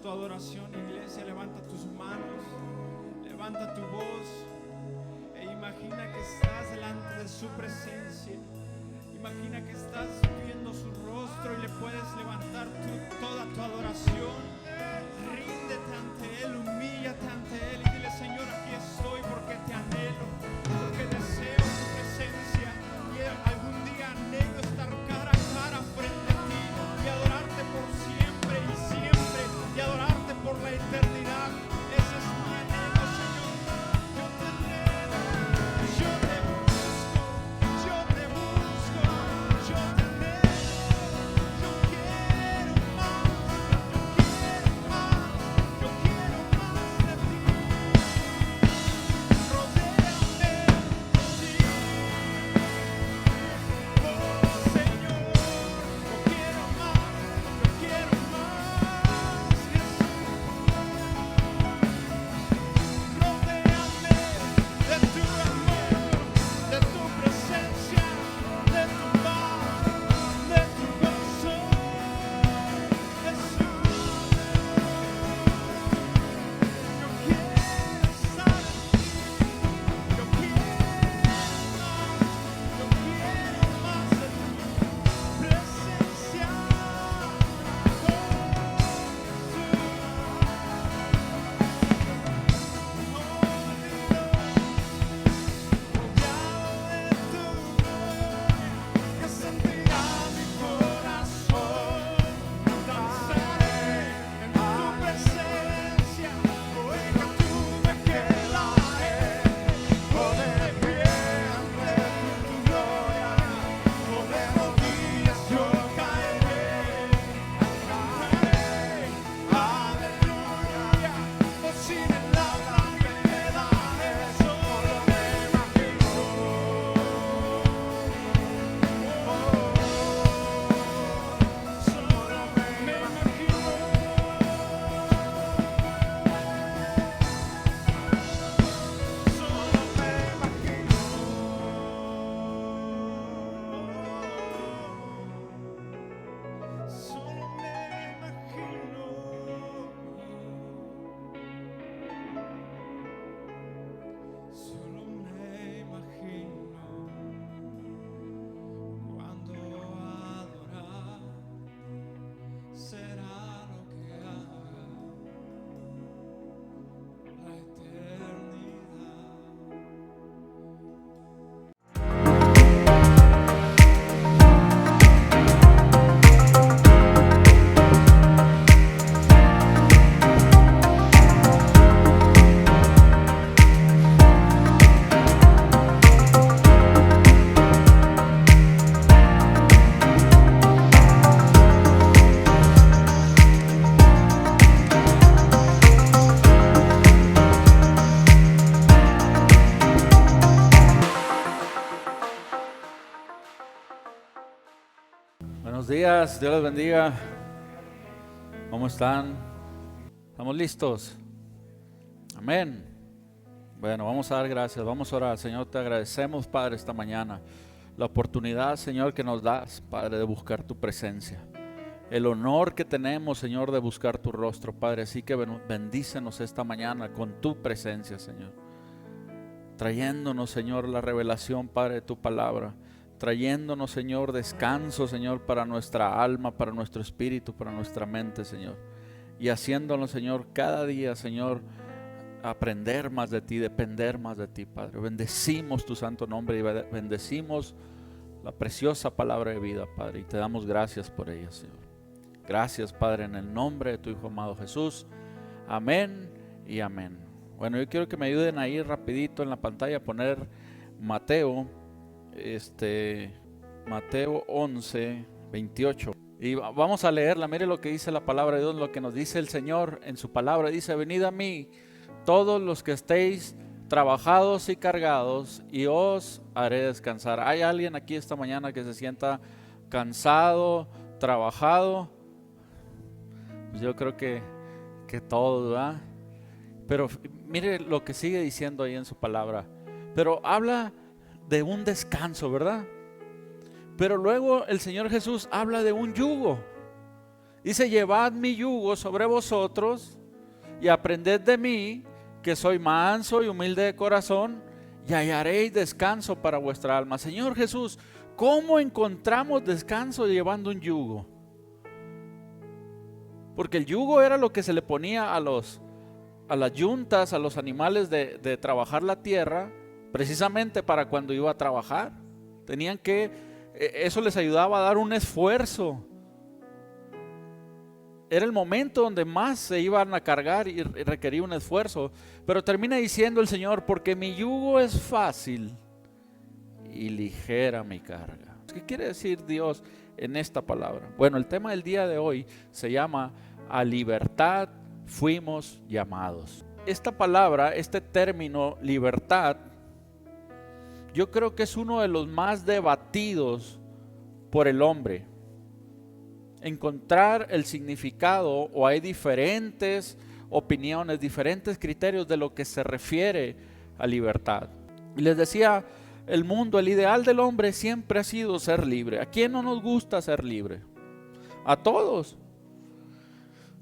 tu adoración, iglesia. Levanta tus manos, levanta tu voz e imagina que estás delante de su presencia. Imagina que estás viendo su rostro y le puedes levantar toda tu adoración. Ríndete ante Él, humíllate ante Él y dile: Señor, aquí estoy porque te anhelo, porque deseo tu presencia y algún día anhelo estar cara a cara frente a ti y adorarte por siempre y adorarte por la eternidad. Ese es mi anhelo, Señor. Yo te anhelo, yo te busco, yo te busco, yo te anhelo. Yo quiero más, yo quiero más de ti. Rodéame de ti, oh Señor. Yo quiero más, Jesús. Rodéame de tu amor, de tu presencia, de tu paz, de tu gozo, Jesús. Yo quiero estar en ti, yo quiero más de tu presencia, oh que sentirá mi corazón, danzaré en tu presencia, hoy que tú me quedaré, de pie ante tu gloria, de rodillas yo caeré, cantaré, aleluya, sin el habla me quedaré, solo me imagino. Solo me imagino, solo me imagino, solo me imagino, solo me imagino cuando adorar será lo que haga la eternidad. Buenos días, Dios les bendiga. ¿Cómo están? ¿Estamos listos? Amén. Bueno, vamos a dar gracias, vamos a orar. Señor, te agradecemos, Padre, esta mañana la oportunidad, Señor, que nos das, Padre, de buscar tu presencia. El honor que tenemos, Señor, de buscar tu rostro, Padre. Así que bendícenos esta mañana con tu presencia, Señor. Trayéndonos, Señor, la revelación, Padre, de tu palabra. Trayéndonos, Señor, descanso, Señor, para nuestra alma, para nuestro espíritu, para nuestra mente, Señor. Y haciéndonos, Señor, cada día, Señor, aprender más de ti, depender más de ti, Padre. Bendecimos tu santo nombre y bendecimos la preciosa palabra de vida, Padre. Y te damos gracias por ella, Señor. Gracias, Padre, en el nombre de tu Hijo amado Jesús. Amén y amén. Bueno, yo quiero que me ayuden ahí rapidito en la pantalla a poner Mateo 11, 28. Y vamos a leerla. Mire lo que dice la palabra de Dios, lo que nos dice el Señor en su palabra. Dice: venid a mí todos los que estéis trabajados y cargados, y os haré descansar. ¿Hay alguien aquí esta mañana que se sienta cansado, trabajado? Pues yo creo que todos, ¿verdad? Pero mire lo que sigue diciendo ahí en su palabra. Pero habla de un descanso, ¿verdad? Pero luego el Señor Jesús habla de un yugo. Dice, llevad mi yugo sobre vosotros y aprended de mí, que soy manso y humilde de corazón, y hallaréis descanso para vuestra alma. Señor Jesús, ¿cómo encontramos descanso llevando un yugo? Porque el yugo era lo que se le ponía a las yuntas, a los animales de trabajar la tierra, precisamente para cuando iba a trabajar. Eso les ayudaba a dar un esfuerzo. Era el momento donde más se iban a cargar y requería un esfuerzo. Pero termina diciendo el Señor, porque mi yugo es fácil y ligera mi carga. ¿Qué quiere decir Dios en esta palabra? Bueno, el tema del día de hoy se llama a libertad fuimos llamados. Esta palabra, este término libertad, yo creo que es uno de los más debatidos por el hombre. Encontrar el significado, o hay diferentes opiniones, diferentes criterios de lo que se refiere a libertad. Y les decía, el mundo, el ideal del hombre siempre ha sido ser libre. ¿A quién no nos gusta ser libre? A todos.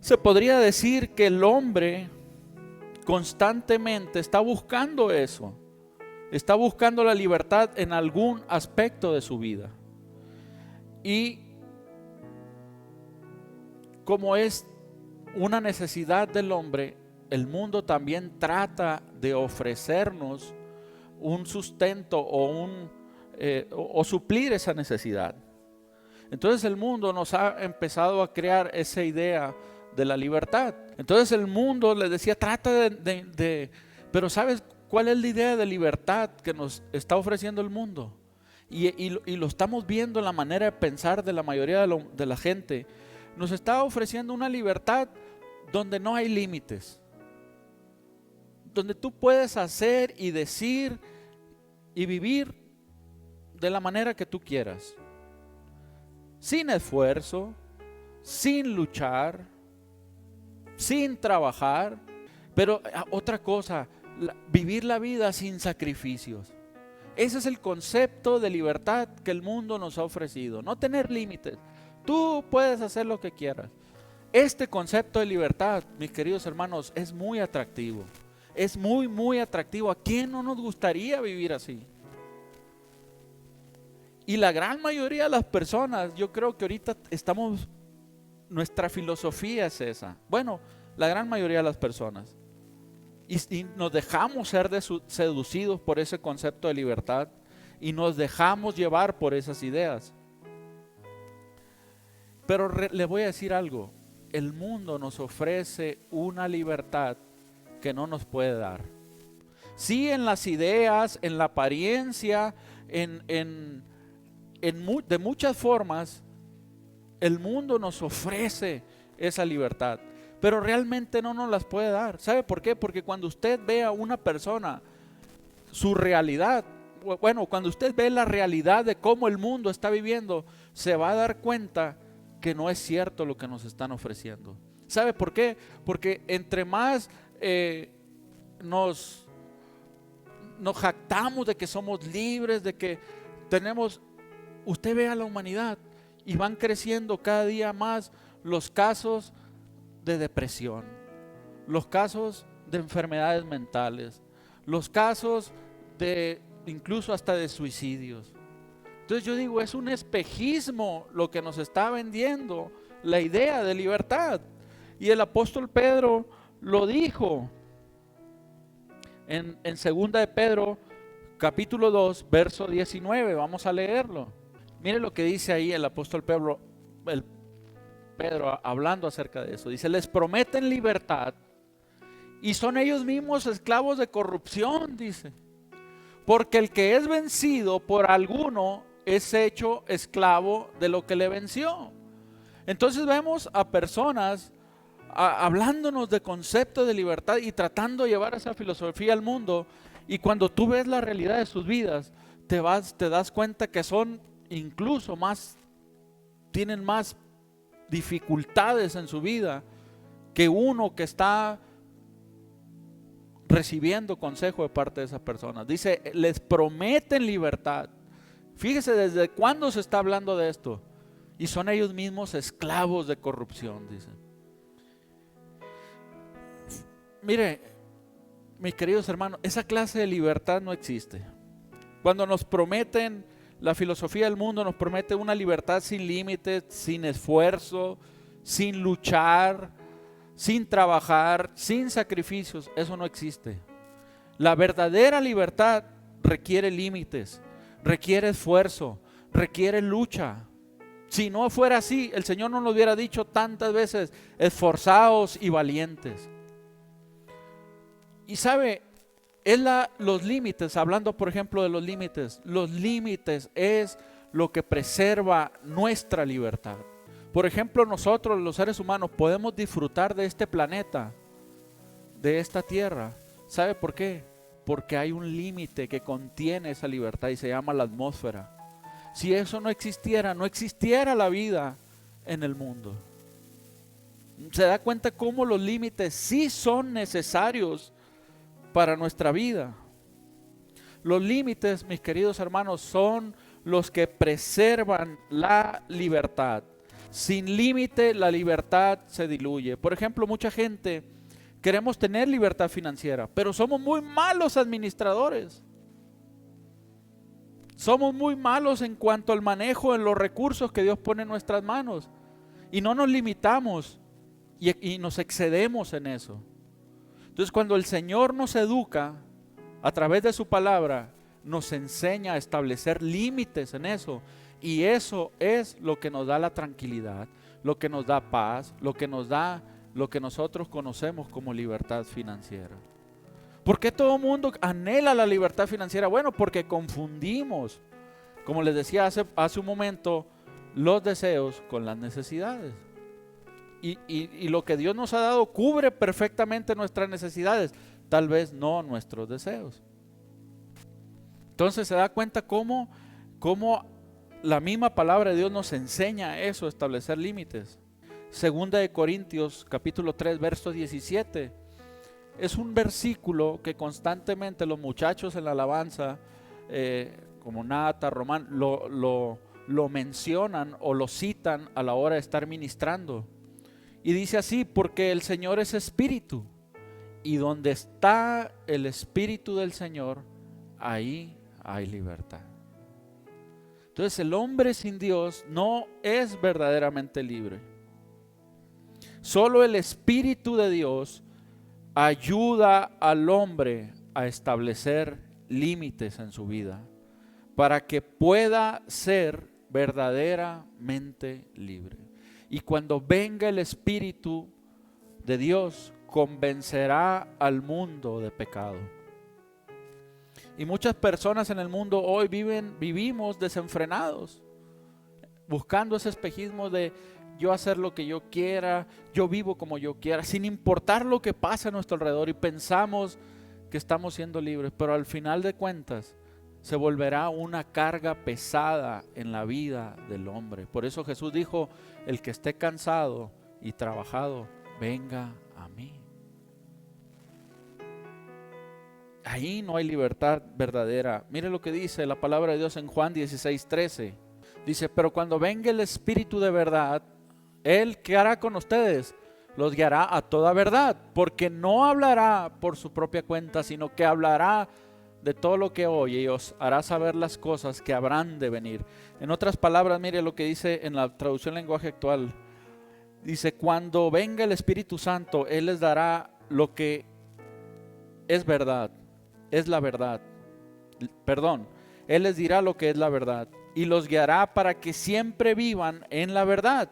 Se podría decir que el hombre constantemente está buscando eso. Está buscando la libertad en algún aspecto de su vida. Y como es una necesidad del hombre, el mundo también trata de ofrecernos un sustento o suplir esa necesidad. Entonces el mundo nos ha empezado a crear esa idea de la libertad. Entonces el mundo les decía, trata pero ¿sabes cuál es la idea de libertad que nos está ofreciendo el mundo? Y lo estamos viendo en la manera de pensar de la mayoría de la gente. Nos está ofreciendo una libertad donde no hay límites, donde tú puedes hacer y decir y vivir de la manera que tú quieras, sin esfuerzo, sin luchar, sin trabajar. Pero otra cosa, vivir la vida sin sacrificios. Ese es el concepto de libertad que el mundo nos ha ofrecido, no tener límites. Tú puedes hacer lo que quieras. Este concepto de libertad, mis queridos hermanos, es muy atractivo. Es muy, muy atractivo. ¿A quién no nos gustaría vivir así? Y la gran mayoría de las personas, yo creo que ahorita nuestra filosofía es esa. Bueno, la gran mayoría de las personas. Y nos dejamos ser seducidos por ese concepto de libertad y nos dejamos llevar por esas ideas. Pero le voy a decir algo, el mundo nos ofrece una libertad que no nos puede dar. Sí, en las ideas, en la apariencia, de muchas formas, el mundo nos ofrece esa libertad, pero realmente no nos las puede dar. ¿Sabe por qué? Porque cuando usted ve a una persona, su realidad, cuando usted ve la realidad de cómo el mundo está viviendo, se va a dar cuenta que no es cierto lo que nos están ofreciendo. ¿Sabe por qué? Porque entre más nos jactamos de que somos libres, de que tenemos, usted ve a la humanidad y van creciendo cada día más los casos de depresión, los casos de enfermedades mentales, los casos de incluso hasta de suicidios. Entonces yo digo, es un espejismo lo que nos está vendiendo la idea de libertad. Y el apóstol Pedro lo dijo en 2 de Pedro capítulo 2 verso 19. Vamos a leerlo. Mire lo que dice ahí el apóstol Pedro hablando acerca de eso. Dice, les prometen libertad y son ellos mismos esclavos de corrupción, dice. Porque el que es vencido por alguno es hecho esclavo de lo que le venció. Entonces vemos a personas hablándonos de conceptos de libertad y tratando de llevar esa filosofía al mundo, y cuando tú ves la realidad de sus vidas, te das cuenta que son incluso tienen más dificultades en su vida que uno que está recibiendo consejo de parte de esas personas. Dice, les prometen libertad. Fíjese desde cuándo se está hablando de esto. y son ellos mismos esclavos de corrupción, dice. Mire, mis queridos hermanos, esa clase de libertad no existe. Cuando nos prometen, la filosofía del mundo nos promete una libertad sin límites, sin esfuerzo, sin luchar, sin trabajar, sin sacrificios, eso no existe. La verdadera libertad requiere límites, requiere esfuerzo, requiere lucha. Si no fuera así, el Señor no nos hubiera dicho tantas veces, esforzados y valientes. Y sabe, los límites, hablando por ejemplo de los límites es lo que preserva nuestra libertad. Por ejemplo, nosotros los seres humanos podemos disfrutar de este planeta, de esta tierra. ¿Sabe por qué? Porque hay un límite que contiene esa libertad y se llama la atmósfera. Si eso no existiera, no existiera la vida en el mundo. ¿Se da cuenta cómo los límites sí son necesarios para nuestra vida? Los límites, mis queridos hermanos, son los que preservan la libertad. Sin límite, la libertad se diluye. Por ejemplo, mucha gente queremos tener libertad financiera, pero somos muy malos administradores. Somos muy malos en cuanto al manejo de los recursos que Dios pone en nuestras manos. Y no nos limitamos y nos excedemos en eso. Entonces, cuando el Señor nos educa a través de su palabra, nos enseña a establecer límites en eso. Y eso es lo que nos da la tranquilidad, lo que nos da paz, lo que nos da lo que nosotros conocemos como libertad financiera. ¿Por qué todo el mundo anhela la libertad financiera? Bueno, porque confundimos, como les decía hace un momento, los deseos con las necesidades. Y lo que Dios nos ha dado cubre perfectamente nuestras necesidades, tal vez no nuestros deseos. Entonces se da cuenta cómo la misma palabra de Dios nos enseña eso, establecer límites. Segunda de Corintios capítulo 3 verso 17 es un versículo que constantemente los muchachos en la alabanza, como Nata, Román, lo mencionan o lo citan a la hora de estar ministrando. Y dice así: porque el Señor es espíritu, y donde está el espíritu del Señor, ahí hay libertad. Entonces el hombre sin Dios no es verdaderamente libre. Solo el Espíritu de Dios ayuda al hombre a establecer límites en su vida para que pueda ser verdaderamente libre. Y cuando venga el Espíritu de Dios, convencerá al mundo de pecado. Y muchas personas en el mundo hoy vivimos desenfrenados, buscando ese espejismo de yo hacer lo que yo quiera, yo vivo como yo quiera, sin importar lo que pasa a nuestro alrededor, y pensamos que estamos siendo libres, pero al final de cuentas se volverá una carga pesada en la vida del hombre. Por eso Jesús dijo: el que esté cansado y trabajado, venga a mí. Ahí no hay libertad verdadera. Mire lo que dice la palabra de Dios en Juan 16:13. Dice: pero cuando venga el Espíritu de verdad, Él, ¿qué hará con ustedes? Los guiará a toda verdad, porque no hablará por su propia cuenta, sino que hablará de todo lo que oye y os hará saber las cosas que habrán de venir. En otras palabras, mire lo que dice en la traducción lenguaje actual. Dice: cuando venga el Espíritu Santo, Él les dará lo que es verdad, es la verdad. Perdón, Él les dirá lo que es la verdad y los guiará para que siempre vivan en la verdad.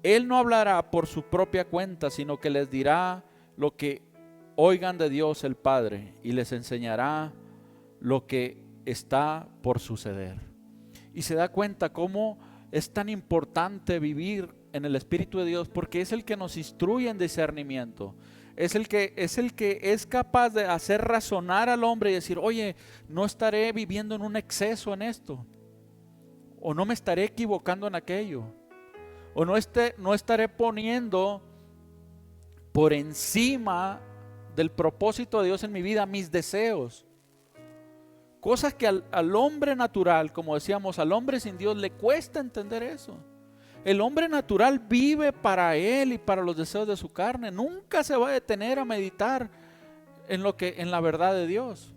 Él no hablará por su propia cuenta, sino que les dirá lo que oigan de Dios el Padre y les enseñará lo que está por suceder. Y se da cuenta cómo es tan importante vivir en el Espíritu de Dios, porque es el que nos instruye en discernimiento. Es el que es capaz de hacer razonar al hombre y decir: oye, no estaré viviendo en un exceso en esto, o no me estaré equivocando en aquello, o no estaré poniendo por encima del propósito de Dios en mi vida mis deseos. Cosas que al hombre natural, como decíamos, al hombre sin Dios le cuesta entender eso. El hombre natural vive para él y para los deseos de su carne. Nunca se va a detener a meditar en la verdad de Dios.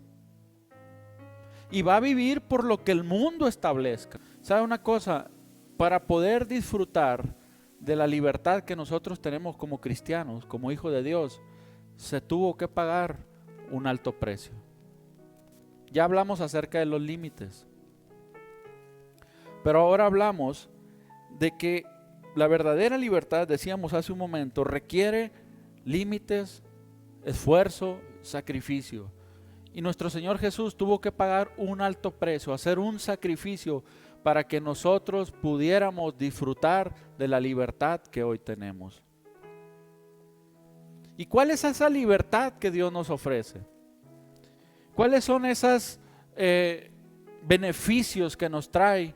Y va a vivir por lo que el mundo establezca. ¿Sabe una cosa? Para poder disfrutar de la libertad que nosotros tenemos como cristianos, como hijos de Dios, se tuvo que pagar un alto precio. Ya hablamos acerca de los límites. Pero ahora hablamos de que la verdadera libertad, decíamos hace un momento, requiere límites, esfuerzo, sacrificio. Y nuestro Señor Jesús tuvo que pagar un alto precio, hacer un sacrificio para que nosotros pudiéramos disfrutar de la libertad que hoy tenemos. ¿Y cuál es esa libertad que Dios nos ofrece? ¿Cuáles son esos beneficios que nos trae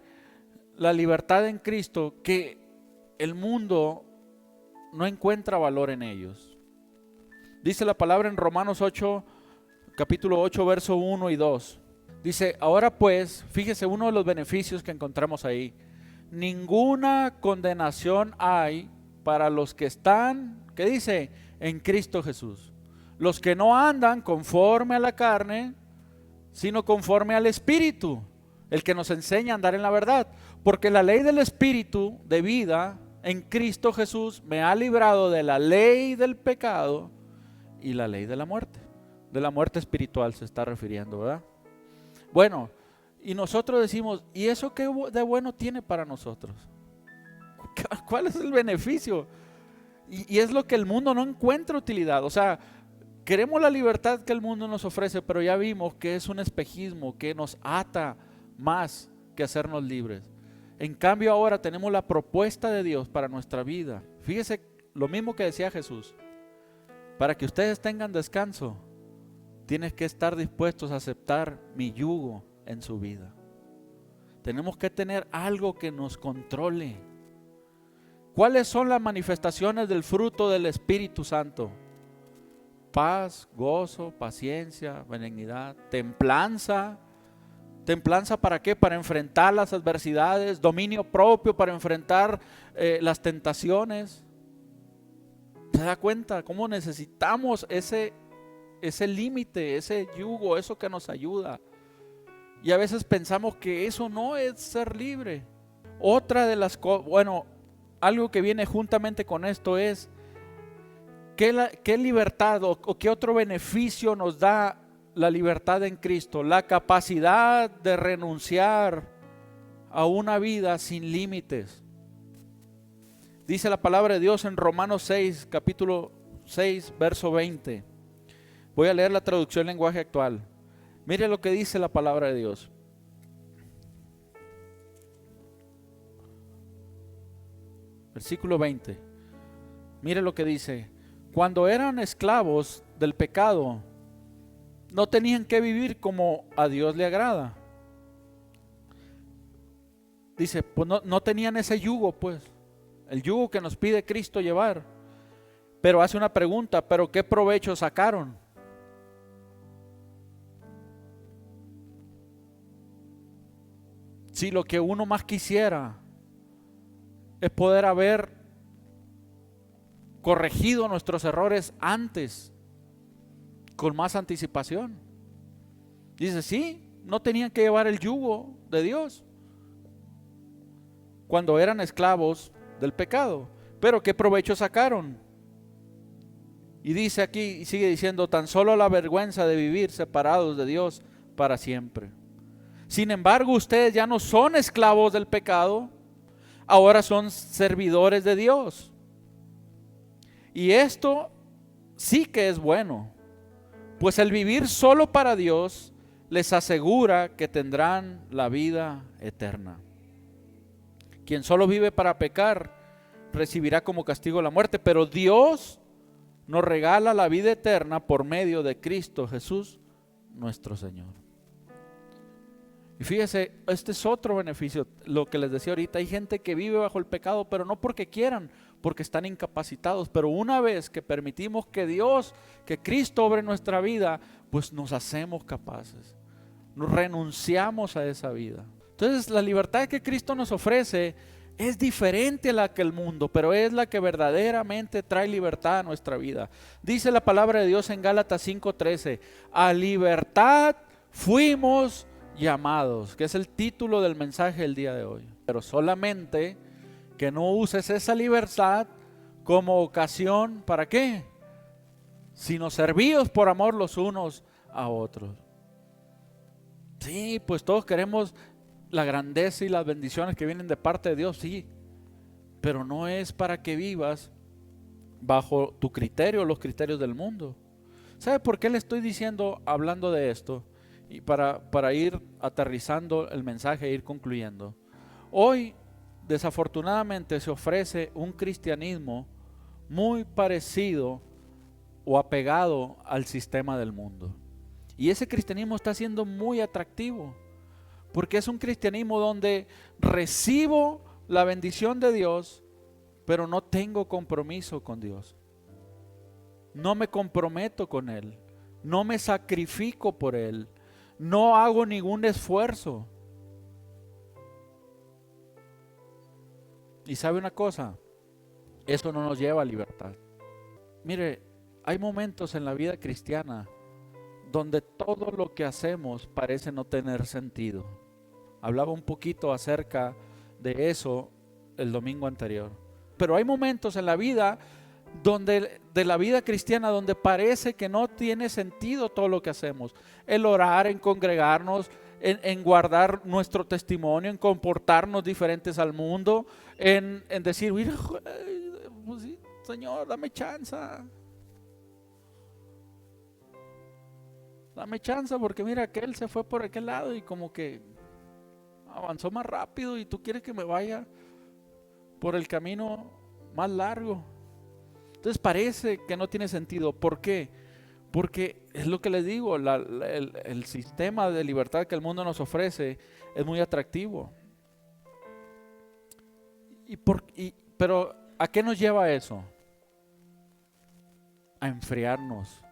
la libertad en Cristo que el mundo no encuentra valor en ellos? Dice la palabra en Romanos 8, capítulo 8, verso 1 y 2. Dice, ahora pues, fíjese uno de los beneficios que encontramos ahí. Ninguna condenación hay para los que están, ¿qué dice? En Cristo Jesús. Los que no andan conforme a la carne, sino conforme al Espíritu, el que nos enseña a andar en la verdad. Porque la ley del Espíritu de vida en Cristo Jesús me ha librado de la ley del pecado y la ley de la muerte. De la muerte espiritual se está refiriendo, ¿verdad? Bueno, y nosotros decimos, ¿y eso qué de bueno tiene para nosotros? ¿Cuál es el beneficio? Y es lo que el mundo no encuentra utilidad. O sea, queremos la libertad que el mundo nos ofrece, pero ya vimos que es un espejismo que nos ata más que hacernos libres. En cambio ahora tenemos la propuesta de Dios para nuestra vida. Fíjese lo mismo que decía Jesús. Para que ustedes tengan descanso, tienes que estar dispuestos a aceptar mi yugo en su vida. Tenemos que tener algo que nos controle. ¿Cuáles son las manifestaciones del fruto del Espíritu Santo? Paz, gozo, paciencia, benignidad, templanza. ¿Templanza para qué? Para enfrentar las adversidades, dominio propio para enfrentar las tentaciones. ¿Se da cuenta cómo necesitamos ese límite, ese yugo, eso que nos ayuda? Y a veces pensamos que eso no es ser libre. Otra de las cosas, bueno, algo que viene juntamente con esto es ¿qué libertad o qué otro beneficio nos da la libertad en Cristo? La capacidad de renunciar a una vida sin límites. Dice la palabra de Dios en Romanos 6, capítulo 6, verso 20. Voy a leer la traducción en lenguaje actual. Mire lo que dice la palabra de Dios. Versículo 20. Mire lo que dice. Cuando eran esclavos del pecado, no tenían que vivir como a Dios le agrada. Dice, pues no tenían ese yugo, pues. El yugo que nos pide Cristo llevar. Pero hace una pregunta, ¿pero qué provecho sacaron? Si lo que uno más quisiera es poder haber corregido nuestros errores antes, con más anticipación. Dice, sí, no tenían que llevar el yugo de Dios cuando eran esclavos del pecado. Pero ¿qué provecho sacaron? Y dice aquí, y sigue diciendo, tan solo la vergüenza de vivir separados de Dios para siempre. Sin embargo, ustedes ya no son esclavos del pecado, ahora son servidores de Dios. Y esto sí que es bueno, pues el vivir solo para Dios les asegura que tendrán la vida eterna. Quien solo vive para pecar recibirá como castigo la muerte, pero Dios nos regala la vida eterna por medio de Cristo Jesús, nuestro Señor. Y fíjese, este es otro beneficio, lo que les decía ahorita. Hay gente que vive bajo el pecado, pero no porque quieran, porque están incapacitados. Pero una vez que permitimos que Dios, que Cristo obre en nuestra vida, pues nos hacemos capaces, nos renunciamos a esa vida. Entonces la libertad que Cristo nos ofrece Es diferente a la que el mundo, pero es la que verdaderamente trae libertad a nuestra vida. Dice la palabra de Dios en Gálatas 5:13, a libertad fuimos llamados, que es el título del mensaje del día de hoy. Pero solamente que no uses esa libertad como ocasión, ¿para qué? Sino servíos por amor los unos a otros. Sí, pues todos queremos la grandeza y las bendiciones que vienen de parte de Dios, sí, pero no es para que vivas bajo tu criterio, los criterios del mundo. ¿Sabe por qué le estoy diciendo, hablando de esto? Y para ir aterrizando el mensaje e ir concluyendo. Hoy, desafortunadamente, se ofrece un cristianismo muy parecido o apegado al sistema del mundo. Y ese cristianismo está siendo muy atractivo, porque es un cristianismo donde recibo la bendición de Dios, pero no tengo compromiso con Dios. No me comprometo con Él, no me sacrifico por Él, no hago ningún esfuerzo. Y sabe una cosa, eso no nos lleva a libertad. Mire, hay momentos en la vida cristiana donde todo lo que hacemos parece no tener sentido. Hablaba un poquito acerca de eso el domingo anterior. Pero hay momentos en la vida de la vida cristiana donde parece que no tiene sentido todo lo que hacemos. El orar, en congregarnos, en guardar nuestro testimonio, en comportarnos diferentes al mundo, en decir, mira, pues sí, Señor, dame chance. Dame chance porque mira, aquel se fue por aquel lado y como que avanzó más rápido y tú quieres que me vaya por el camino más largo. Entonces parece que no tiene sentido. ¿Por qué? Porque es lo que les digo, el sistema de libertad que el mundo nos ofrece es muy atractivo. Pero ¿a qué nos lleva eso? A enfriarnos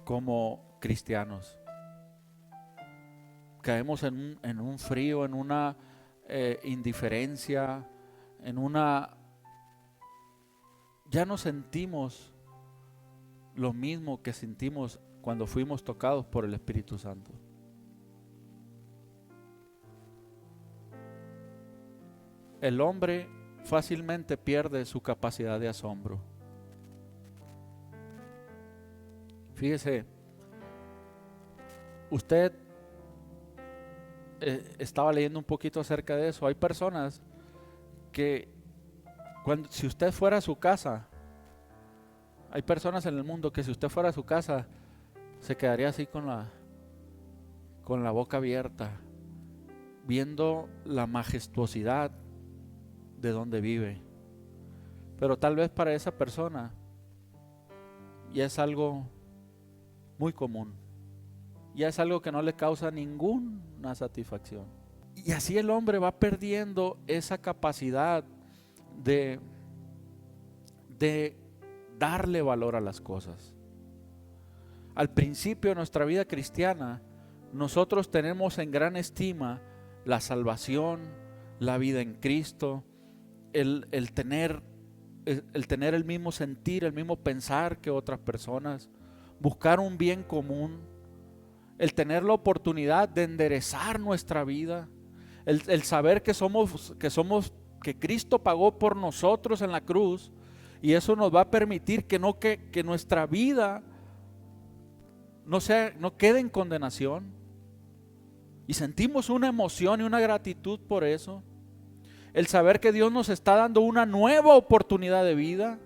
como cristianos. Caemos en un frío, en una indiferencia, ya no sentimos lo mismo que sentimos cuando fuimos tocados por el Espíritu Santo. El hombre fácilmente pierde su capacidad de asombro. Fíjese, usted estaba leyendo un poquito acerca de eso. Hay personas que si usted fuera a su casa, hay personas en el mundo que si usted fuera a su casa se quedaría así con la boca abierta, viendo la majestuosidad de donde vive. Pero tal vez para esa persona ya es algo muy común, ya es algo que no le causa ninguna satisfacción. Y así el hombre va perdiendo esa capacidad de darle valor a las cosas. Al principio de nuestra vida cristiana, nosotros tenemos en gran estima la salvación, la vida en Cristo, el tener el mismo sentir, el mismo pensar que otras personas, buscar un bien común, el tener la oportunidad de enderezar nuestra vida, el saber que Cristo pagó por nosotros en la cruz, y eso nos va a permitir que nuestra vida no quede en condenación, y sentimos una emoción y una gratitud por eso. El saber que Dios nos está dando una nueva oportunidad de vida,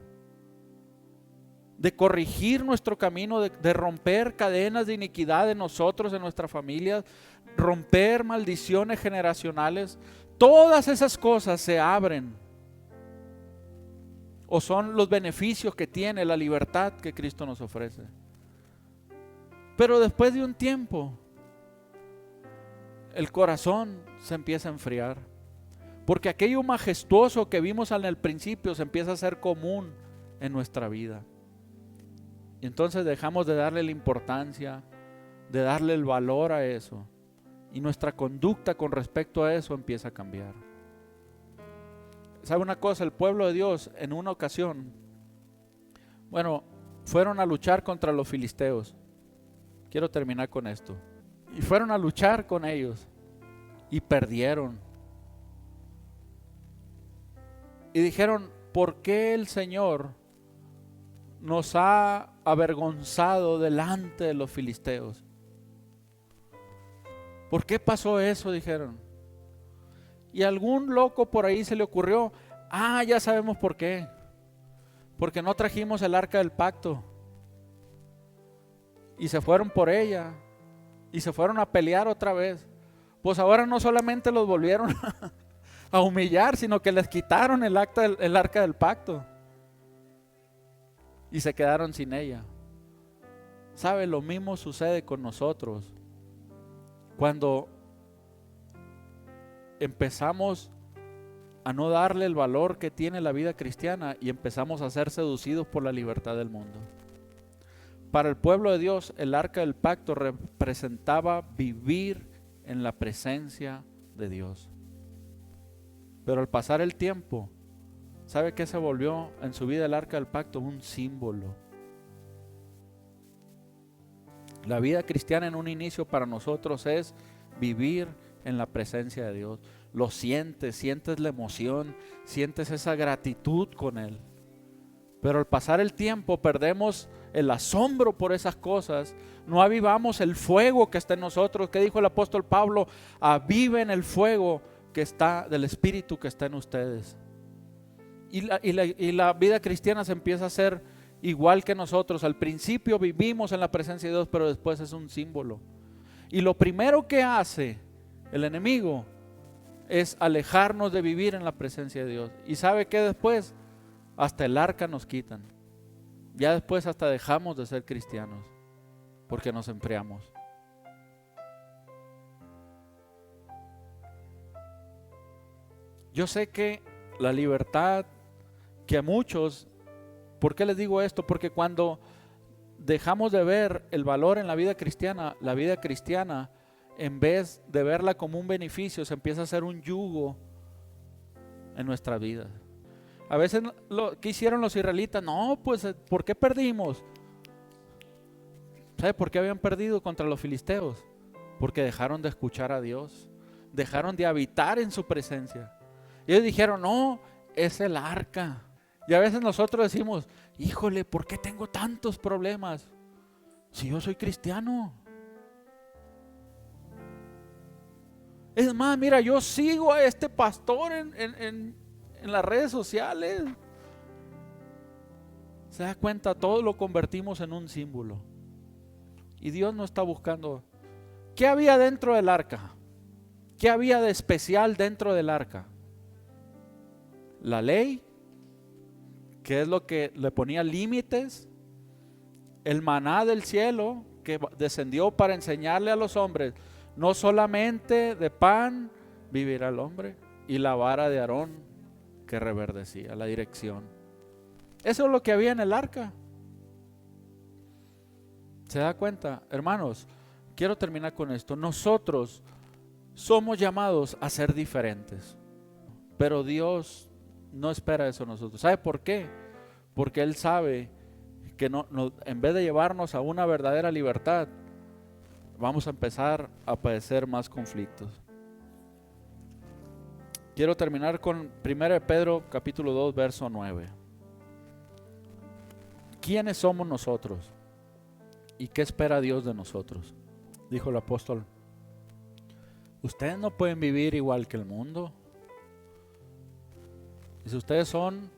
de corregir nuestro camino, de romper cadenas de iniquidad en nosotros, en nuestra familia, romper maldiciones generacionales. Todas esas cosas se abren o son los beneficios que tiene la libertad que Cristo nos ofrece. Pero después de un tiempo, el corazón se empieza a enfriar, porque aquello majestuoso que vimos en el principio se empieza a hacer común en nuestra vida. Y entonces dejamos de darle la importancia, de darle el valor a eso. Y nuestra conducta con respecto a eso empieza a cambiar. ¿Sabe una cosa? El pueblo de Dios en una ocasión, fueron a luchar contra los filisteos. Quiero terminar con esto. Y fueron a luchar con ellos y perdieron. Y dijeron, ¿por qué el Señor nos ha avergonzado delante de los filisteos? ¿Por qué pasó eso? Dijeron. Y algún loco por ahí se le ocurrió, ya sabemos por qué. Porque no trajimos el arca del pacto. Y se fueron por ella. Y se fueron a pelear otra vez. Pues ahora no solamente los volvieron a humillar, sino que les quitaron el arca del pacto. Y se quedaron sin ella. ¿Sabe? Lo mismo sucede con nosotros. Cuando empezamos a no darle el valor que tiene la vida cristiana y empezamos a ser seducidos por la libertad del mundo. Para el pueblo de Dios, el arca del pacto representaba vivir en la presencia de Dios. Pero al pasar el tiempo, ¿sabe qué se volvió en su vida el arca del pacto? Un símbolo. La vida cristiana en un inicio para nosotros es vivir en la presencia de Dios. Lo sientes la emoción, sientes esa gratitud con Él. Pero al pasar el tiempo perdemos el asombro por esas cosas, no avivamos el fuego que está en nosotros. ¿Qué dijo el apóstol Pablo? Aviven el fuego que está del Espíritu que está en ustedes. Y la vida cristiana se empieza a hacer igual que nosotros. Al principio vivimos en la presencia de Dios, pero después es un símbolo. Y lo primero que hace el enemigo es alejarnos de vivir en la presencia de Dios. ¿Y sabe qué después? Hasta el arca nos quitan. Ya después hasta dejamos de ser cristianos porque nos enfriamos. Yo sé que la libertad que a muchos, ¿por qué les digo esto? Porque cuando dejamos de ver el valor en la vida cristiana, en vez de verla como un beneficio, se empieza a hacer un yugo en nuestra vida. A veces, ¿qué hicieron los israelitas? No, pues, ¿por qué perdimos? ¿Sabe por qué habían perdido contra los filisteos? Porque dejaron de escuchar a Dios, dejaron de habitar en su presencia. Y ellos dijeron, no, es el arca. Y a veces nosotros decimos, híjole, ¿por qué tengo tantos problemas? Si yo soy cristiano. Es más, mira, yo sigo a este pastor en las redes sociales. Se da cuenta, todo lo convertimos en un símbolo. Y Dios no está buscando. ¿Qué había dentro del arca? ¿Qué había de especial dentro del arca? La ley, que es lo que le ponía límites. El maná del cielo, que descendió para enseñarle a los hombres, no solamente de pan vivirá el hombre. Y la vara de Aarón, que reverdecía, la dirección. Eso es lo que había en el arca. ¿Se da cuenta? Hermanos, quiero terminar con esto. Nosotros somos llamados a ser diferentes, pero Dios no espera eso de nosotros. ¿Sabe por qué? Porque Él sabe que en vez de llevarnos a una verdadera libertad, vamos a empezar a padecer más conflictos. Quiero terminar con 1 Pedro capítulo 2 verso 9. ¿Quiénes somos nosotros? ¿Y qué espera Dios de nosotros? Dijo el apóstol, ustedes no pueden vivir igual que el mundo. Dice, ustedes son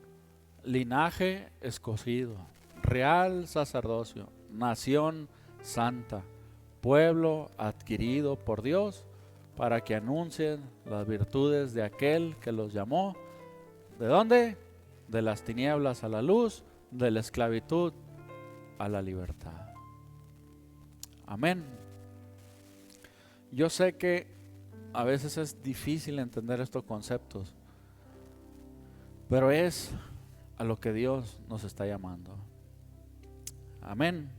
linaje escogido, real sacerdocio, nación santa, pueblo adquirido por Dios, para que anuncien las virtudes de aquel que los llamó. ¿De dónde? De las tinieblas a la luz, de la esclavitud a la libertad. Amén. Yo sé que a veces es difícil entender estos conceptos, pero es a lo que Dios nos está llamando. Amén.